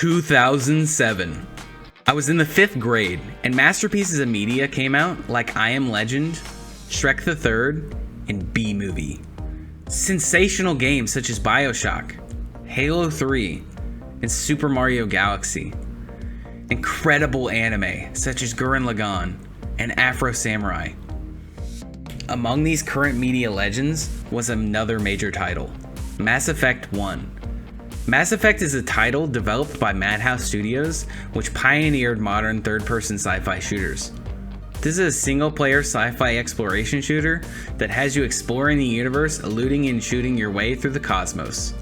2007. I was in the 5th grade, and masterpieces of media came out like I Am Legend, Shrek the Third, and B-Movie. Sensational games such as BioShock, Halo 3, and Super Mario Galaxy. Incredible anime such as Gurren Lagann and Afro Samurai. Among these current media legends was another major title, Mass Effect 1. Mass Effect is a title developed by Madhouse Studios, which pioneered modern third-person sci-fi shooters. This is a single-player sci-fi exploration shooter that has you exploring the universe, eluding and shooting your way through the cosmos.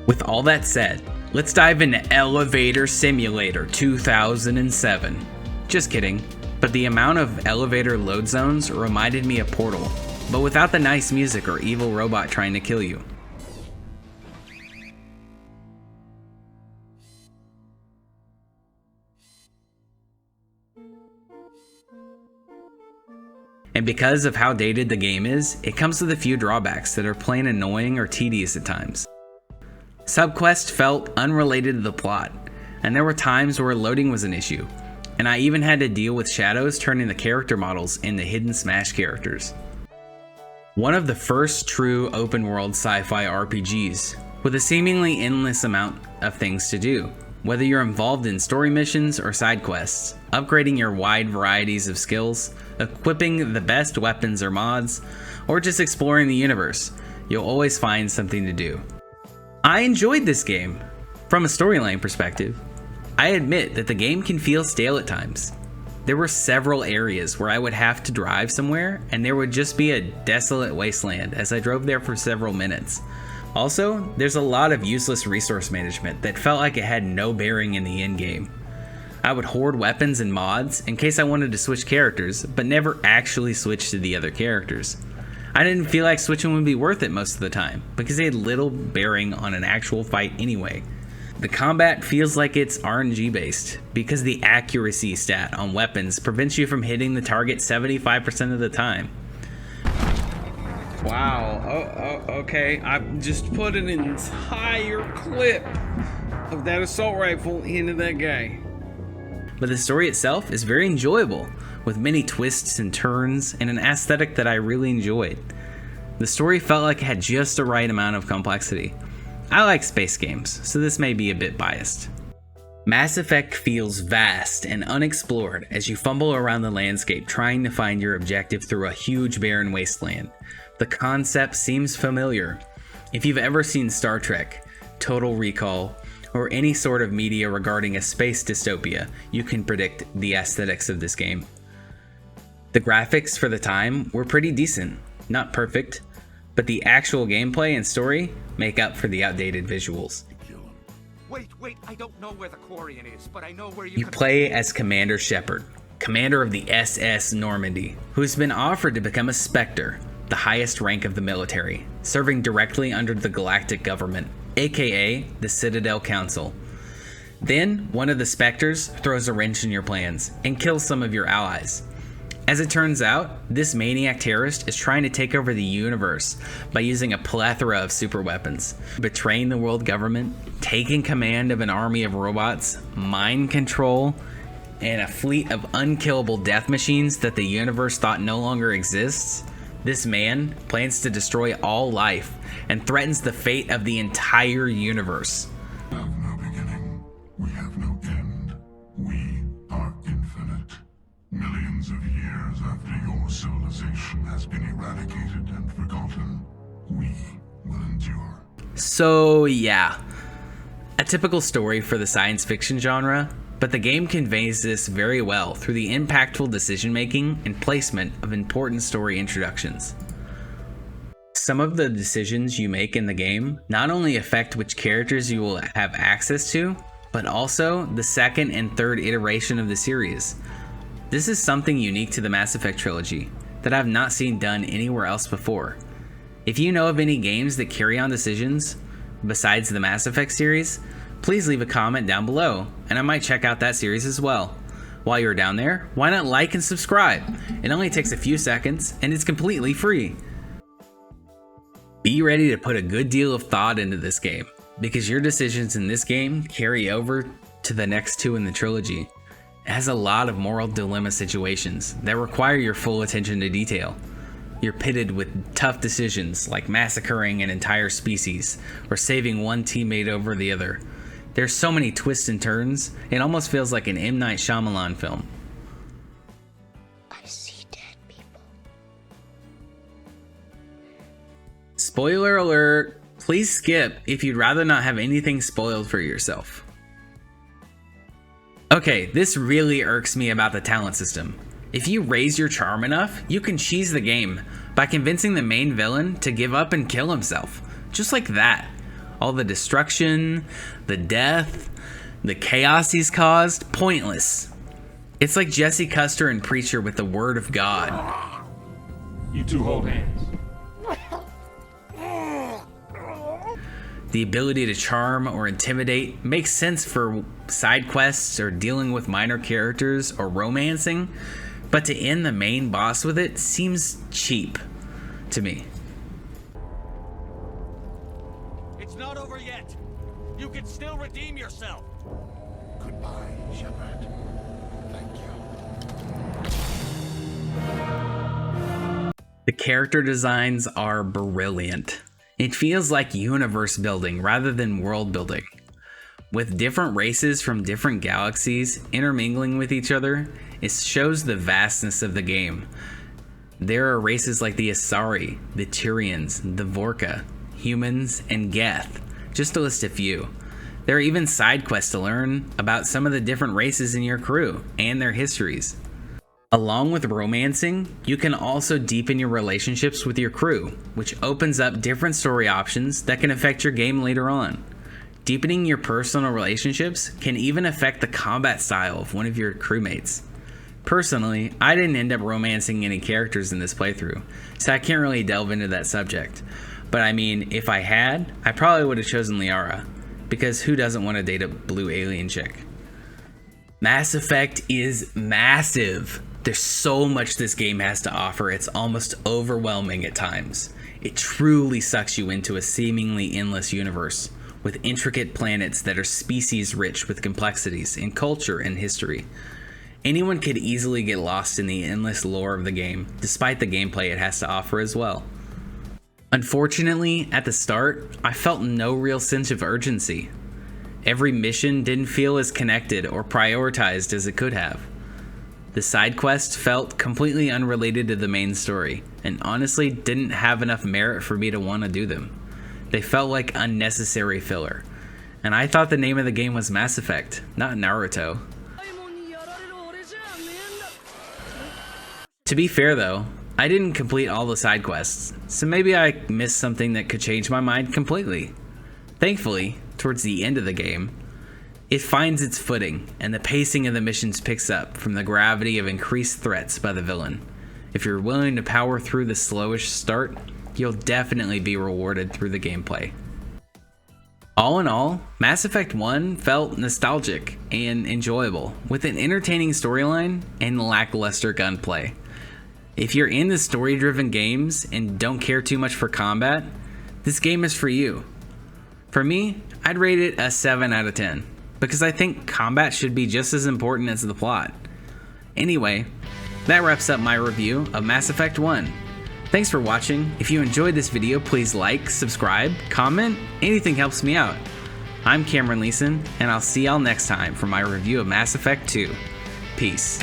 With all that said, let's dive into Elevator Simulator 2007. Just kidding, but the amount of elevator load zones reminded me of Portal, but without the nice music or evil robot trying to kill you. And because of how dated the game is, it comes with a few drawbacks that are plain annoying or tedious at times. Subquests felt unrelated to the plot, and there were times where loading was an issue, and I even had to deal with shadows turning the character models into hidden Smash characters. One of the first true open-world sci-fi RPGs, with a seemingly endless amount of things to do, whether you're involved in story missions or side quests, upgrading your wide varieties of skills, equipping the best weapons or mods, or just exploring the universe, you'll always find something to do. I enjoyed this game. From a storyline perspective, I admit that the game can feel stale at times. There were several areas where I would have to drive somewhere and there would just be a desolate wasteland as I drove there for several minutes. Also, there's a lot of useless resource management that felt like it had no bearing in the end game. I would hoard weapons and mods in case I wanted to switch characters, but never actually switch to the other characters. I didn't feel like switching would be worth it most of the time, because they had little bearing on an actual fight anyway. The combat feels like it's RNG based, because the accuracy stat on weapons prevents you from hitting the target 75% of the time. Wow, okay, I just put an entire clip of that assault rifle into that guy. But the story itself is very enjoyable, with many twists and turns and an aesthetic that I really enjoyed. The story felt like it had just the right amount of complexity. I like space games, so this may be a bit biased. Mass Effect feels vast and unexplored as you fumble around the landscape trying to find your objective through a huge barren wasteland. The concept seems familiar. If you've ever seen Star Trek, Total Recall, or any sort of media regarding a space dystopia, you can predict the aesthetics of this game. The graphics for the time were pretty decent, not perfect, but the actual gameplay and story make up for the outdated visuals. Wait, I don't know where the Quarian is, but I know where you play as Commander Shepard, commander of the SS Normandy, who's been offered to become a Spectre, the highest rank of the military, serving directly under the Galactic Government, aka the Citadel Council. Then, one of the Spectres throws a wrench in your plans and kills some of your allies. As it turns out, this maniac terrorist is trying to take over the universe by using a plethora of super weapons, betraying the world government, taking command of an army of robots, mind control, and a fleet of unkillable death machines that the universe thought no longer exists. This man plans to destroy all life and threatens the fate of the entire universe. We have no beginning. We have no end. We are infinite. Millions of years after your civilization has been eradicated and forgotten, we will endure. So yeah, a typical story for the science fiction genre, but the game conveys this very well through the impactful decision making and placement of important story introductions. Some of the decisions you make in the game not only affect which characters you will have access to, but also the second and third iteration of the series. This is something unique to the Mass Effect trilogy that I've not seen done anywhere else before. If you know of any games that carry on decisions besides the Mass Effect series, please leave a comment down below, and I might check out that series as well. While you're down there, why not like and subscribe? It only takes a few seconds, and it's completely free. Be ready to put a good deal of thought into this game. because your decisions in this game carry over to the next two in the trilogy. It has a lot of moral dilemma situations that require your full attention to detail. You're pitted with tough decisions like massacring an entire species or saving one teammate over the other. There's so many twists and turns, it almost feels like an M. Night Shyamalan film. I see dead people. Spoiler alert, please skip if you'd rather not have anything spoiled for yourself. Okay, this really irks me about the talent system. If you raise your charm enough, you can cheese the game by convincing the main villain to give up and kill himself. Just like that. All the destruction, the death, the chaos he's caused, pointless. It's like Jesse Custer and Preacher with the word of God. You two hold hands. The ability to charm or intimidate makes sense for side quests or dealing with minor characters or romancing, but to end the main boss with it seems cheap to me. It's not over yet. You can still redeem yourself. Goodbye, Shepard. Thank you. The character designs are brilliant. It feels like universe building rather than world building. With different races from different galaxies intermingling with each other, it shows the vastness of the game. There are races like the Asari, the Tyrians, the Vorka, humans, and Geth, just to list a few. There are even side quests to learn about some of the different races in your crew and their histories. Along with romancing, you can also deepen your relationships with your crew, which opens up different story options that can affect your game later on. Deepening your personal relationships can even affect the combat style of one of your crewmates. Personally, I didn't end up romancing any characters in this playthrough, so I can't really delve into that subject. But I mean, if I had, I probably would have chosen Liara, because who doesn't want to date a blue alien chick? Mass Effect is massive. There's so much this game has to offer, it's almost overwhelming at times. It truly sucks you into a seemingly endless universe, with intricate planets that are species rich with complexities in culture and history. Anyone could easily get lost in the endless lore of the game, despite the gameplay it has to offer as well. Unfortunately, at the start, I felt no real sense of urgency. Every mission didn't feel as connected or prioritized as it could have. The side quests felt completely unrelated to the main story, and honestly didn't have enough merit for me to want to do them. They felt like unnecessary filler, and I thought the name of the game was Mass Effect, not Naruto. To be fair though, I didn't complete all the side quests, so maybe I missed something that could change my mind completely. Thankfully, towards the end of the game, it finds its footing, and the pacing of the missions picks up from the gravity of increased threats by the villain. If you're willing to power through the slowish start, you'll definitely be rewarded through the gameplay. All in all, Mass Effect 1 felt nostalgic and enjoyable, with an entertaining storyline and lackluster gunplay. If you're into story-driven games and don't care too much for combat, this game is for you. For me, I'd rate it a 7 out of 10. Because I think combat should be just as important as the plot. Anyway, that wraps up my review of Mass Effect 1. Thanks for watching. If you enjoyed this video, please like, subscribe, comment, anything helps me out. I'm CameronLesan, and I'll see y'all next time for my review of Mass Effect 2. Peace.